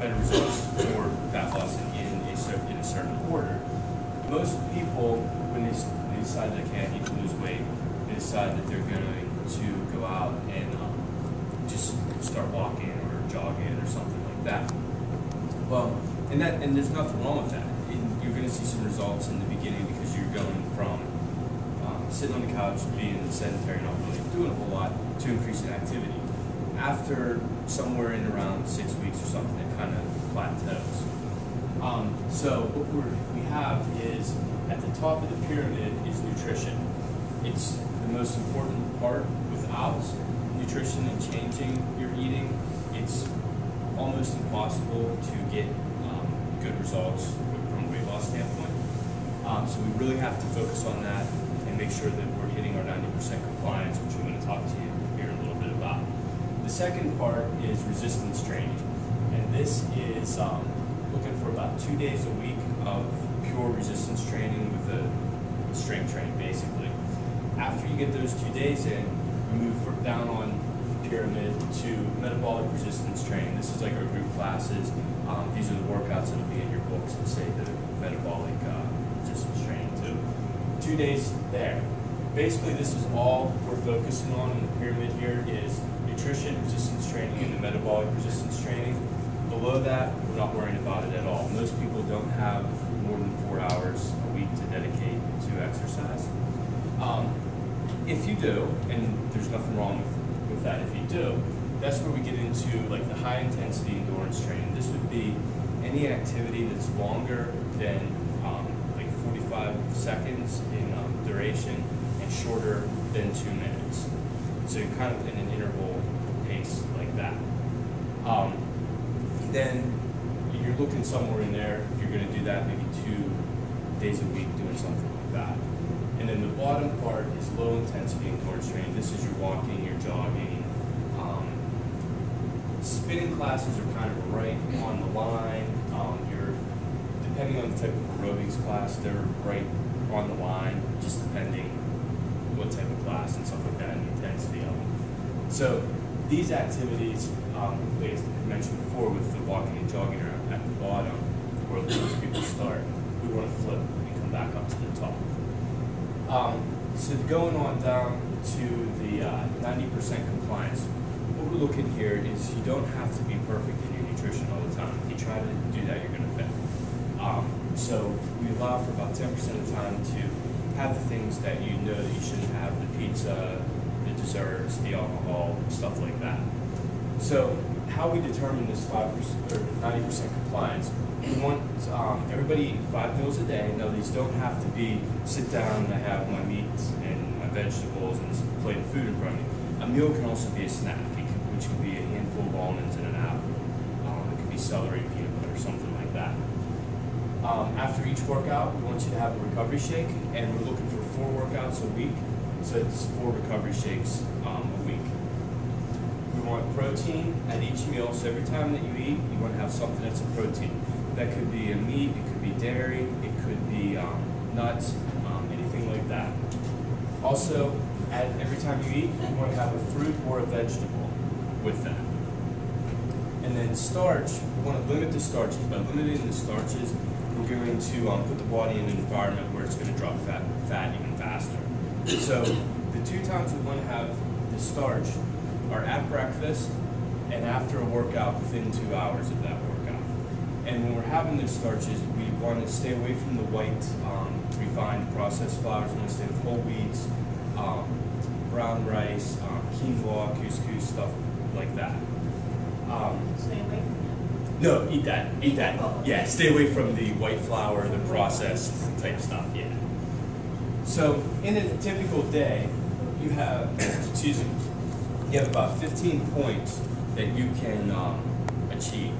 better results for fat loss in a certain order. Most people, when they decide they need to lose weight, they decide that they're going to go out and just start walking or jogging or something like that. Well, and there's nothing wrong with that. You're going to see some results in the beginning because you're going from sitting on the couch, being sedentary, not really doing a whole lot, to increasing activity. After somewhere in around 6 weeks or something, it kind of plateaus. So what we have is, at the top of the pyramid is nutrition. It's the most important part. Without nutrition and changing your eating, it's almost impossible to get good results from a weight loss standpoint. So we really have to focus on that and make sure that we're hitting our 90% compliance, which I'm going to talk to you here a little bit about. The second part is resistance training, and this is looking for about 2 days a week of pure resistance training with a strength training, basically. After you get those 2 days in, we move down on the pyramid to metabolic resistance training. This is like our group classes. These are the workouts that will be in your books that say the metabolic resistance training too. 2 days there. Basically, this is all we're focusing on in the pyramid here is nutrition, resistance training, and the metabolic resistance training. Below that, we're not worrying about it at all. Most people don't have more than 4 hours a week to dedicate to exercise. If you do, and there's nothing wrong with that if you do, that's where we get into like the high intensity endurance training. This would be any activity that's longer than like 45 seconds in duration and shorter than 2 minutes. So you're kind of in an interval pace like that. Then you're looking somewhere in there, if you're going to do that, maybe 2 days a week doing something like that. And then the bottom part is low intensity endurance training. This is your walking, your jogging. Spinning classes are kind of right on the line. Depending on the type of aerobics class, they're right on the line, just depending what type of class and stuff like that and the intensity of them. So these activities, like I mentioned before, with the walking and jogging are at the bottom, where most people start. We want to flip and come back up to the top. So going on down to the 90% compliance, what we're looking here is you don't have to be perfect in your nutrition all the time. If you try to do that, you're going to fail. So we allow for about 10% of the time to have the things that you know that you shouldn't have, the pizza, the desserts, the alcohol, stuff like that. So how we determine this 5% or 90% compliance, we want everybody eating 5 meals a day. Now these don't have to be sit down and I have my meat and my vegetables and this plate of food in front of me. A meal can also be a snack, which could be a handful of almonds and an apple. It could be celery, peanut butter, something like that. After each workout, we want you to have a recovery shake, and we're looking for 4 workouts a week, so it's 4 recovery shakes a week. We want protein at each meal, so every time that you eat, you want to have something that's a protein. That could be a meat, it could be dairy, it could be nuts, anything like that. Also, every time you eat, you want to have a fruit or a vegetable with that. And then starch, we want to limit the starches. By limiting the starches, we're going to put the body in an environment where it's going to drop fat even faster. So the 2 times we want to have the starch are at breakfast and after a workout within 2 hours of that workout. And when we're having those starches, we want to stay away from the white, refined, processed flours. We want to stay with whole wheats, brown rice, quinoa, couscous, stuff like that. Stay away from that. No, eat that. Eat that. Yeah, stay away from the white flour, the processed type stuff. Yeah. So in a typical day, you have, excuse me, you have about 15 points that you can achieve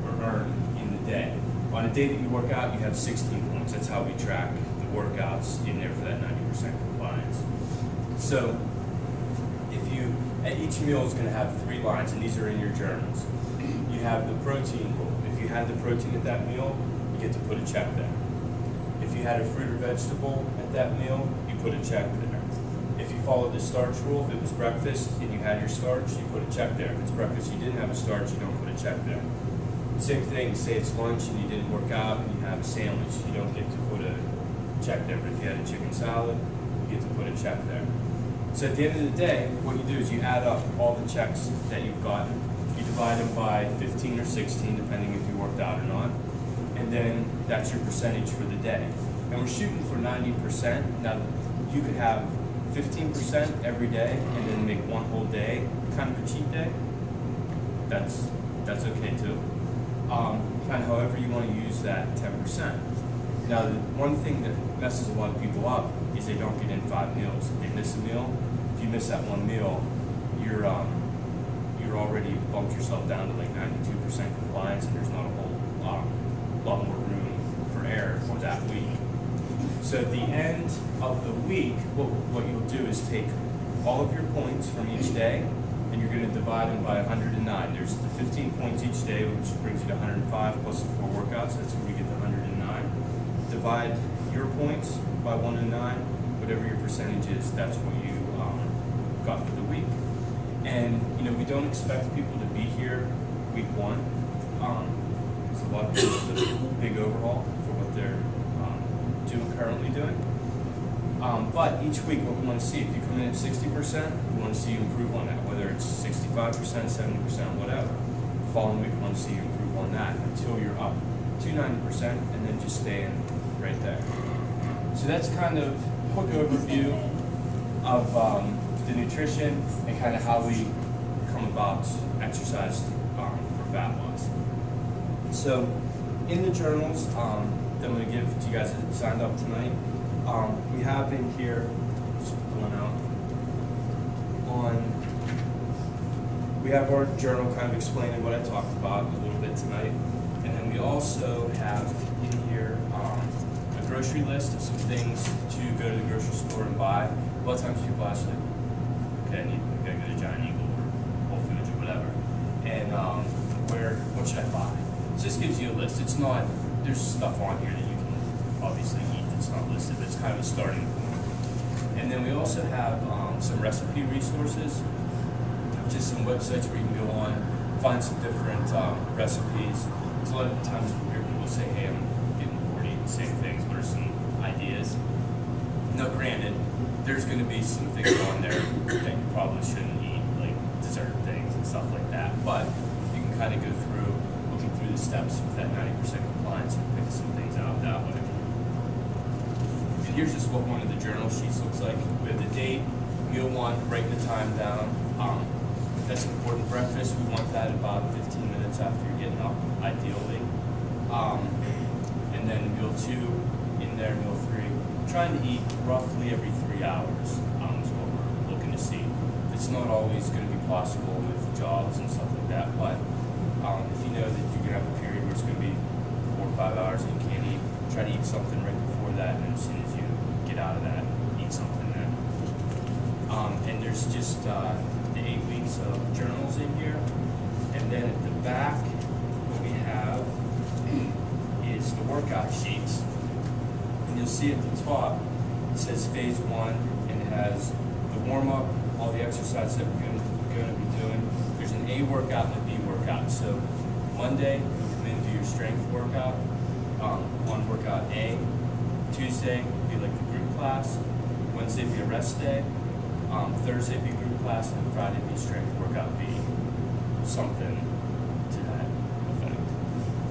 or earn in the day. On a day that you work out, you have 16 points. That's how we track the workouts in there for that 90% compliance. So at each meal is going to have 3 lines, and these are in your journals. You have the protein. If you had the protein at that meal, you get to put a check there. If you had a fruit or vegetable at that meal, you put a check there. If you followed the starch rule, if it was breakfast and you had your starch, you put a check there. If it's breakfast, you didn't have a starch, you don't put a check there. Same thing, say it's lunch and you didn't work out and you have a sandwich, you don't get to put a check there, but if you had a chicken salad, you get to put a check there. So at the end of the day, what you do is you add up all the checks that you've gotten, you divide them by 15 or 16, depending if you worked out or not, and then that's your percentage for the day. And we're shooting for 90%. Now, you could have 15% every day and then make one whole day kind of a cheat day. That's okay too. Kind of however you want to use that 10%. Now, the one thing that messes a lot of people up is they don't get in 5 meals. They miss a meal. If you miss that one meal, you're already bumped yourself down to like 92% compliance, and there's not a whole lot more room for error for that week. So at the end of the week, what you'll do is take all of your points from each day, and you're going to divide them by 109. There's the 15 points each day, which brings you to 105, plus the 4 workouts. That's where you get the 109. Divide your points by 109. Whatever your percentage is, that's what you got for the week. And we don't expect people to be here week 1. Because a lot of people do a big overhaul for what they're currently doing. But each week, what we want to see, if you come in at 60%, we want to see you improve on that, whether it's 65%, 70%, whatever. The following week, we want to see you improve on that until you're up to 90%, and then just stay in right there. So that's kind of a quick overview of the nutrition and kind of how we come about exercise for fat loss. So in the journals that I'm going to give to you guys that signed up tonight, we have in here, just pulling out, we have our journal kind of explaining what I talked about a little bit tonight. And then we also have in here a grocery list of some things to go to the grocery store and buy. A lot of times people ask, like, okay, I gotta go to Giant Eagle or Whole Foods or whatever. And what should I buy? So this gives you a list. It's not, there's stuff on here that you can obviously eat that's not listed, but it's kind of a starting point. And then we also have some recipe resources, just some websites where you can go on, find some different recipes. So a lot of times you hear people say, hey, I'm getting bored eating the same things. What are some ideas? Now, granted, there's going to be some things on there that you probably shouldn't eat, like dessert things and stuff like that. But you can kind of go through, looking through the steps with that 90% compliance and pick some things out that way. And here's just what one of the journal sheets looks like. We have the date, meal 1, write the time down. That's important. Breakfast, we want that about 15 minutes after you're getting up, ideally. And then meal 2 in there, meal 3. Trying to eat roughly every 3 hours is what we're looking to see. It's not always going to be possible with jobs and stuff like that, but if you know that you're going to have a period where it's going to be 4 or 5 hours and you can't eat, try to eat something right before that, and as soon as you get out of that, eat something then. And there's just the 8 weeks of journals in here, and then at the back what we have is the workout sheets, and you'll see at the top it says phase 1, and it has the warm-up, all the exercises that we're going to be doing. There's an A workout and a B workout. So Monday you'll come in and do your strength workout, one workout A. Tuesday be like the group class, Wednesday be a rest day, Thursday be group class, and Friday be strength workout B. Something to that effect.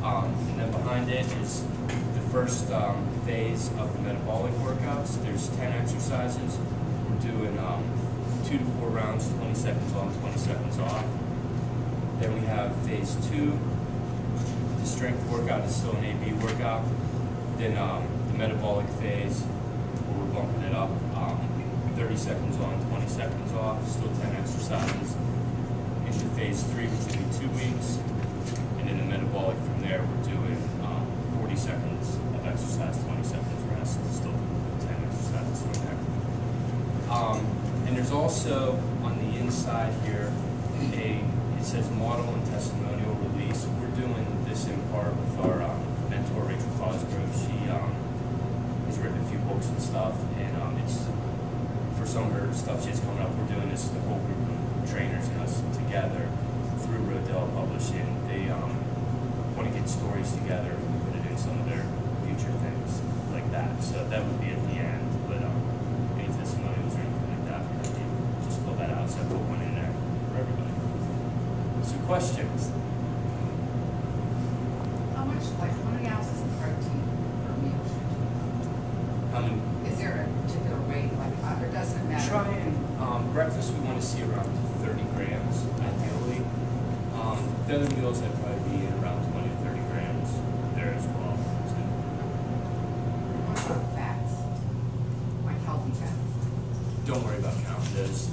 And then behind it is the first phase of the metabolic workouts. There's 10 exercises. We're doing 2 to 4 rounds, 20 seconds on, 20 seconds off. Then we have phase 2. The strength workout is still an AB workout. Then the metabolic phase, where we're bumping it up, 30 seconds on, 20 seconds off, still 10 exercises. Into phase 3, which will be 2 weeks. And in the metabolic from there, we're doing 40 seconds of exercise, 20 seconds rest, still 10 exercises from there. And there's also, on the inside here, it says model and testimonial release. We're doing this in part with our mentor, Rachel Cosgrove. She has written a few books and stuff, and it's for some of her stuff she's coming up. We're doing this, the whole group of trainers and us together through Rodell Publishing. They want to hit stories together, put it in some of their future things like that. So that would be at the end, but any testimonials or anything like that, just fill that out. So I put one in there for everybody. So questions? How many ounces of protein per meal should you have? How many? Is there a particular weight, or doesn't it matter? Try and breakfast. We want to see around 30 grams ideally. The other meals I'd probably be in around 20 to 30 grams there as well. So, What about fats? Like healthy fats? don't worry about counting those.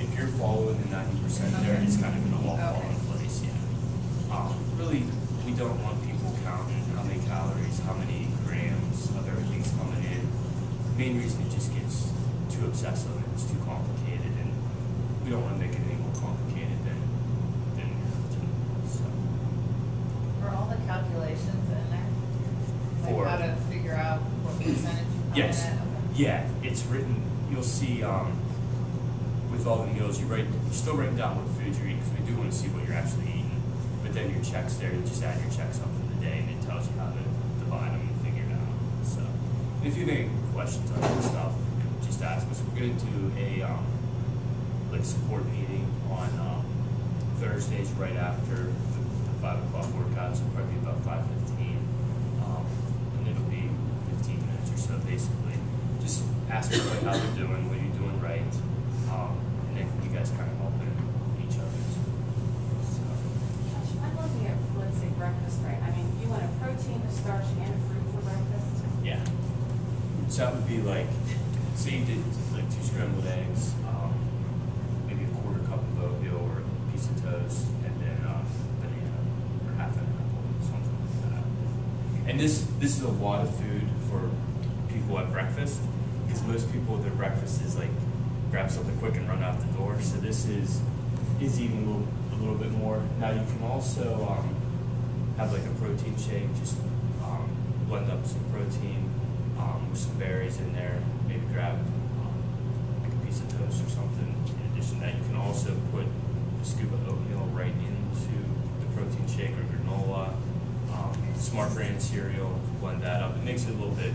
If you're following the 90% there, it's kind of going to all fall in place. Yeah. Really, we don't want people counting how many calories, how many grams of everything's coming in. The main reason it just gets too obsessive and it's too complicated, and we don't want to make it any more complicated than we have to. So, Are all the calculations in there? For- Like how to figure out what percentage you come yes, in at? Okay. yeah, it's written. You'll see with all the meals, you're still writing down what foods you're eating because we do want to see what you're actually eating. But then your checks there, you just add your checks up for the day, and it tells you how to divide them and figure it out. So, and if you have any questions on that stuff, just ask us. We're going to do a support meeting on Thursdays right after the 5 o'clock workouts. It'll probably be about 5:15, and it'll be 15 minutes or so, basically. Just ask everybody how they're doing, what you're doing right, and then you guys kind of help each other. So. Gosh, I'm looking at, let's say, breakfast, right? I mean, you want a protein, a starch, and a fruit for breakfast? Yeah. So that would be like, say you did like 2 scrambled eggs, maybe a quarter cup of oatmeal or a piece of toast, and then banana or half an apple, something like that. And this is a lot of food for people at breakfast, because most people their breakfast is like grab something quick and run out the door. So this is eating a little bit more. Now you can also have like a protein shake, just blend up some protein with some berries in there. Maybe grab like a piece of toast or something. In addition to that, you can also put a scoop of oatmeal right into the protein shake or granola. Smart brand cereal, blend that up. It makes it a little bit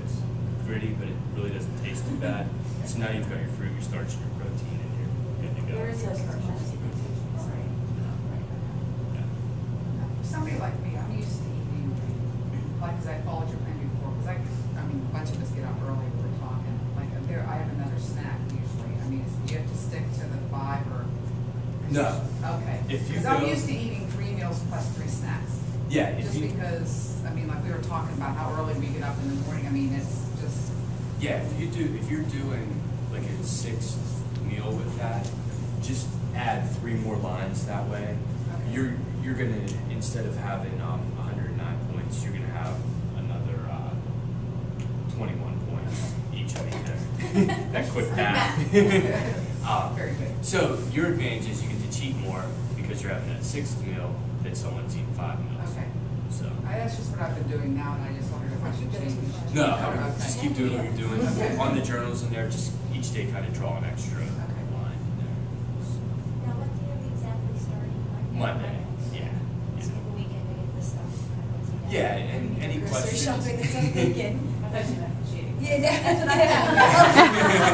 gritty, but it really doesn't taste too bad. So now you've got your fruit, your starch, and your protein, and you're good to go. There is a tremendous right? Yeah. For somebody like me, I'm used to eating, like, as I followed your plan before, because I mean, a bunch of us get up early, we're talking, like, I have another snack usually. I mean, do you have to stick to the 5 or? No. Okay. If you Because I'm go- used to eaing 3 meals plus 3 snacks. Yeah, if Just you because, I mean, like we were talking about how early we get up in the morning, I mean, it's just, yeah, if you're doing like a 6th meal with that, just add 3 more lines that way. Okay. You're gonna, instead of having 109 points, you're gonna have another 21 points each week there. That quick math. very good. So your advantage is you get to cheat more because you're having that 6th meal that someone's eating 5 meals. Okay. So That's just what I've been doing now, and I just wondered if I should change. no, Okay. just keep doing what you're doing. Okay. On the journals in there, just each day kind of draw an extra line in there. Now, what day are we exactly starting? Monday, yeah. So the weekend to get this stuff kind of together. Yeah, and any Grocery questions? shopping, it's I'm thinking. I thought you meant cheating. Yeah, that's what I have.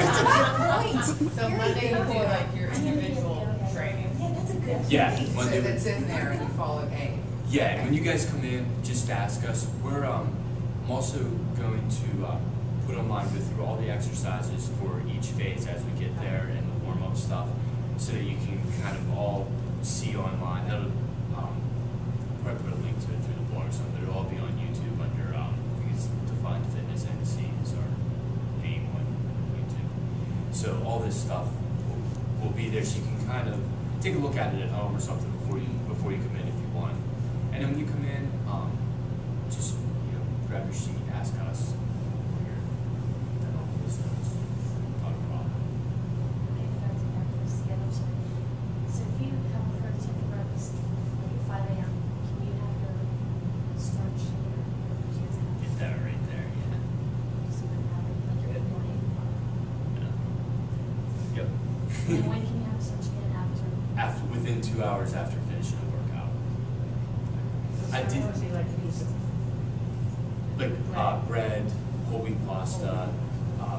That's a good point. So Very Monday you good do point. like your I never did individual the other day. training. Yeah, that's a good Yeah, point. So Monday. that's in there, and you follow A. Yeah, and when you guys come in, just ask us. I'm also going to put online, go through all the exercises for each phase as we get there and the warm-up stuff, so that you can kind of all see online. That'll probably put a link to it through the blog or something. It'll all be on YouTube under I think it's Defined Fitness NC is our name on YouTube. So all this stuff will be there, so you can kind of take a look at it at home or something before you come in if you want. And then when you come in, just grab your sheet, ask us. Then all those notes. Not a problem. Maybe that's the breakfast together. So if you have a protein for breakfast, like at 5 a.m., can you have your starch and your protein? Get that right there, yeah. So you can have it like your morning. Yep. And when can you have such again after? Within 2 hours after finishing a workout. So I did, Or do you like to use it? like, bread, whole wheat pasta,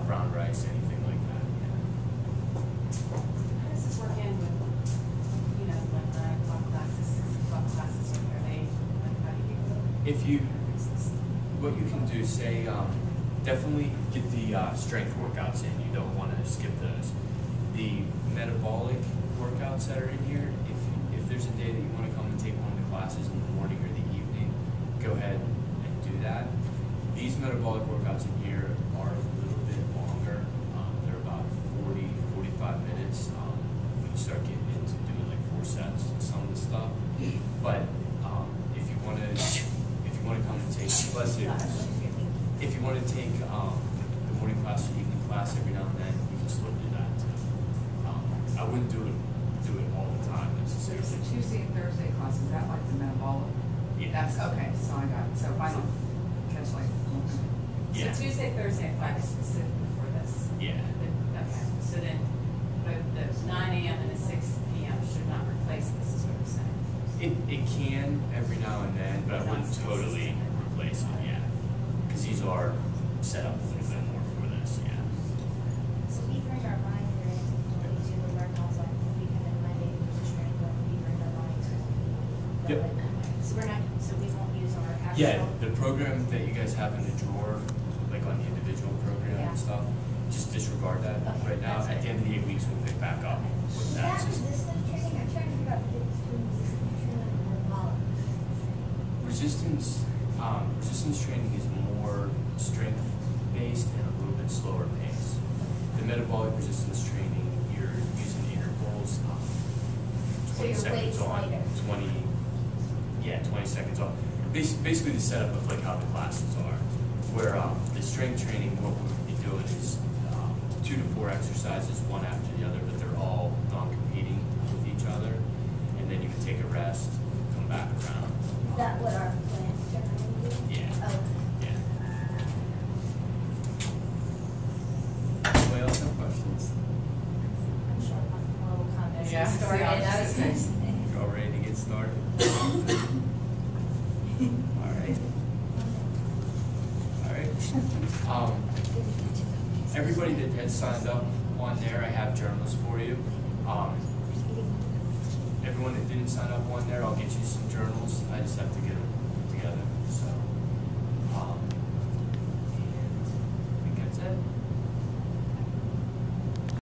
brown rice, anything like that, yeah. How does this work in with, you know, like 9 o'clock classes, 6 o'clock classes, are they, like, how do you? If you, what you can do, say, definitely get the strength workouts in. You don't want to skip those. The metabolic workouts that are in here, if there's a day that you want to come and take one of the classes in the morning or the evening, go ahead and do that. These metabolic workouts in here are a little bit longer. They're about 40, 45 minutes when you start getting into doing like 4 sets and some of the stuff. But if you want to come and take, bless you. If you want to take the morning class or evening class every now and then, you can still do that too. I wouldn't do it all the time So necessarily. it's the Tuesday and Thursday class, is that like the metabolic? Yeah. That's, okay, so I got it, so if I don't catch like, Yeah. So Tuesday, Thursday at 5 is specifically for this? Yeah. Okay, so then, but the 9 AM and the 6 PM should not replace this, is what you're saying? It can every now and then, but I wouldn't totally replace it. Yeah, because these are set up a little bit more for this. Yeah. So we bring our binder in when we do the workouts, like we come in Monday, we just train, but we bring our binder. Yep. So we're not, so we won't use our actual. Yeah, the program that you guys have in the drawer, like on the individual program Yeah. and stuff, just disregard that Okay, right now. that's At the good. end of the 8 weeks, we'll pick back up with Is that that system. resistance training? I'm trying to figure out the difference between resistance training and metabolic. Resistance training is more strength based and a little bit slower pace. The metabolic resistance training, you're using intervals, 20 your seconds weight's on, lighter. 20 seconds on. Basically the setup of like how the classes are. Where the strength training, what we'll be doing is 2 to 4 exercises, one after the other, but they're all non-competing with each other. And then you can take a rest, come back around. Is that what our plans generally do? Yeah. Oh. Yeah. Anybody else have questions? I'm sure my little comments Yeah, get started. see, I was I was just gonna saying. say. You all ready to get started? All right. All right. Everybody that has signed up on there, I have journals for you. Everyone that didn't sign up on there, I'll get you some journals. I just have to get them together. So.